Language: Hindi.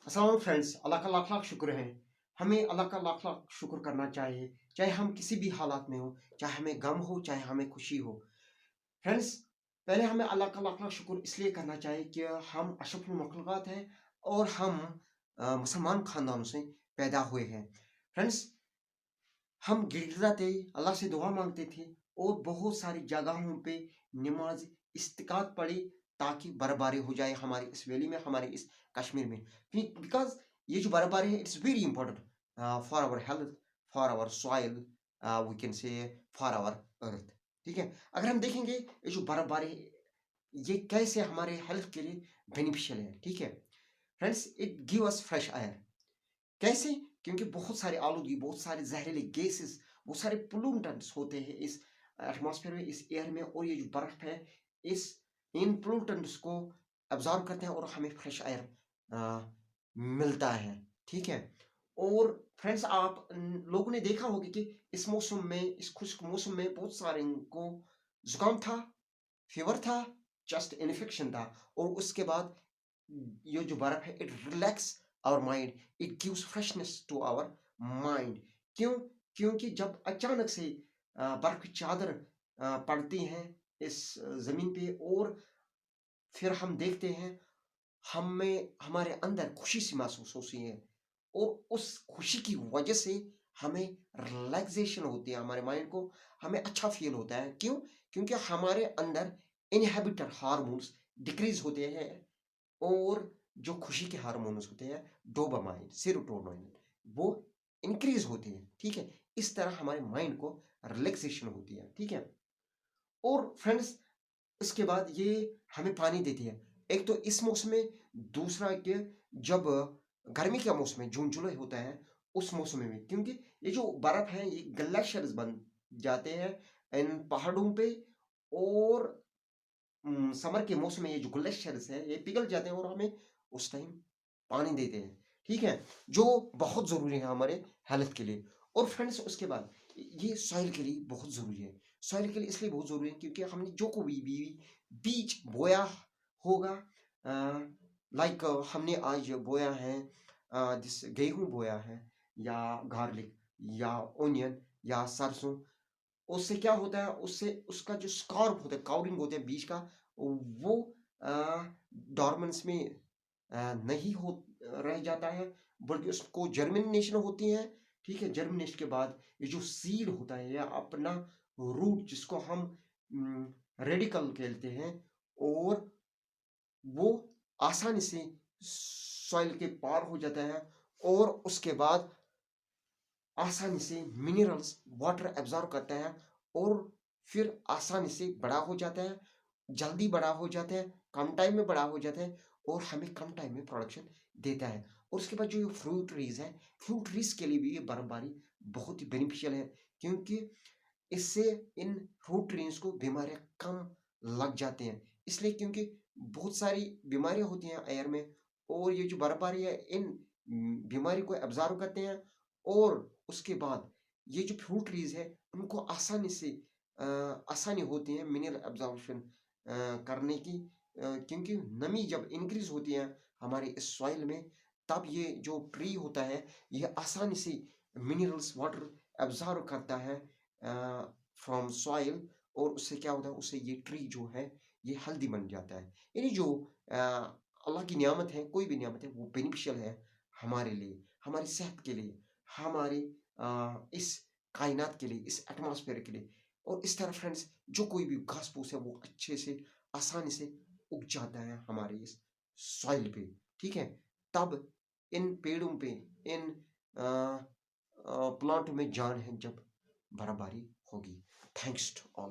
अस्सलाम फ्रेंड्स, अल्लाह का लाख लाख शुक्र है। हमें अल्लाह का लाख लाख शुक्र करना चाहिए, चाहे हम किसी भी हालात में हो, चाहे हमें गम हो, चाहे हमें खुशी हो। फ्रेंड्स, पहले हमें अल्लाह का लाख लाख शुक्र इसलिए करना चाहिए कि हम अशरफुल मखलूक़ात हैं और हम मुसलमान ख़ानदानों से पैदा हुए हैं। फ्रेंड्स, हम गिड़गिड़ाते अल्लाह से दुआ मांगते थे और बहुत सारी जगहों पे नमाज इस्तिकात पढ़ी ताकि बर्फबारी हो जाए हमारी इस वैली में, हमारे इस कश्मीर में। बिकॉज ये जो बर्फबारी है, it's very important for our health, for our soil, we can say for our earth. ठीक है, अगर हम देखेंगे ये जो बर्फबारी है, ये कैसे हमारे हेल्थ के लिए बेनिफिशियल है। ठीक है friends, it give us fresh air. कैसे? क्योंकि बहुत सारी आलूदगी, बहुत सारे जहरीले गैसेस, बहुत सारे पोllutants होते हैं इस एटमॉस्फेयर में, इस एयर में, और ये जो बर्फ है, इस इन पोllutants को एब्जॉर्ब करते हैं और हमें फ्रेश एयर मिलता है। ठीक है, और फ्रेंड्स, आप लोगों ने देखा होगा कि इस मौसम में, इस खुश्क मौसम में बहुत सारे को जुकाम था, फीवर था, चेस्ट इन्फेक्शन था, और उसके बाद ये जो बर्फ है, it relax our mind, it gives freshness to our mind. क्यों? क्योंकि जब अचानक से बर्फ की चादर पड़ती है इस जमीन पे, और फिर हम देखते हैं, हमें हमारे अंदर खुशी सी महसूस होती है, और उस खुशी की वजह से हमें रिलैक्सेशन होती है, हमारे माइंड को हमें अच्छा फील होता है। क्यों? क्योंकि हमारे अंदर इनहिबिटर हार्मोन्स डिक्रीज होते हैं, और जो खुशी के हार्मोन्स होते हैं, डोपामाइन, सेरोटोनिन, वो इंक्रीज होते हैं। ठीक है, इस तरह हमारे माइंड को रिलैक्सेशन होती है। ठीक है, और फ्रेंड्स, उसके बाद ये हमें पानी देती है, एक तो इस मौसम में, दूसरा कि जब गर्मी का मौसम है, जून जुलाई होता है, उस मौसम में, क्योंकि ये जो बर्फ है, ये ग्लेशियर्स बन जाते हैं इन पहाड़ों पे, और समर के मौसम में ये जो ग्लेशियर्स है, ये पिघल जाते हैं और हमें उस टाइम पानी देते हैं। ठीक है, जो बहुत ज़रूरी है हमारे हेल्थ के लिए। और फ्रेंड्स, उसके बाद ये सॉइल के लिए बहुत ज़रूरी है। सॉइल के लिए इसलिए बहुत ज़रूरी है क्योंकि हमने जो कोई भी बीज बोया होगा, लाइक हमने आज बोया है, जिस गेहूं बोया है, या गार्लिक, या ओनियन, या सरसों, उससे क्या होता है, उससे उसका जो स्कॉर्प होता है, काउरिंग होते हैं बीज का, वो डॉर्मेंस में नहीं हो रह जाता है, बल्कि उसको जर्मिनेशन होती है। ठीक है, जर्मिनेशन के बाद ये जो सीड होता है, या अपना रूट, जिसको हम रेडिकल कहते हैं, और वो आसानी से सॉइल के पार हो जाता है, और उसके बाद आसानी से मिनरल्स, वाटर एब्जॉर्ब करता है, और फिर आसानी से बड़ा हो जाता है, जल्दी बड़ा हो जाता है, कम टाइम में बड़ा हो जाता है, और हमें कम टाइम में प्रोडक्शन देता है। और उसके बाद जो ये फ्रूट ट्रीज है, फ्रूट ट्रीज के लिए भी ये बर्फबारी बहुत ही बेनिफिशियल है, क्योंकि इससे इन फ्रूट ट्रीज को बीमारियां कम लग जाती हैं। इसलिए क्योंकि बहुत सारी बीमारियां होती हैं एयर में, और ये जो बर्फबारी है, इन बीमारी को एब्जॉर्ब करते हैं, और उसके बाद ये जो फ्रूट ट्रीज है, उनको आसानी से आसानी होती है मिनरल एब्जॉर्प्शन करने की, क्योंकि नमी जब इंक्रीज होती है हमारे इस सॉइल में, तब ये जो ट्री होता है, ये आसानी से मिनरल्स, वाटर एब्जॉर्ब करता है फ्रॉम सॉइल, और उससे क्या होता है, उससे ये ट्री जो है, ये हेल्दी बन जाता है। यानी जो अल्लाह की नियामत है, कोई भी नियामत है, वो बेनिफिशियल है हमारे लिए, हमारी सेहत के लिए, हमारे इस कायनात के लिए, इस एटमॉस्फेयर के लिए। और इस तरह फ्रेंड्स, जो कोई भी घास फूस है, वो अच्छे से, आसानी से उग जाता है हमारे इस सॉइल पे। ठीक है, तब इन पेड़ों पे, इन प्लांट में जान है जब बर्फबारी होगी। Thanks to all.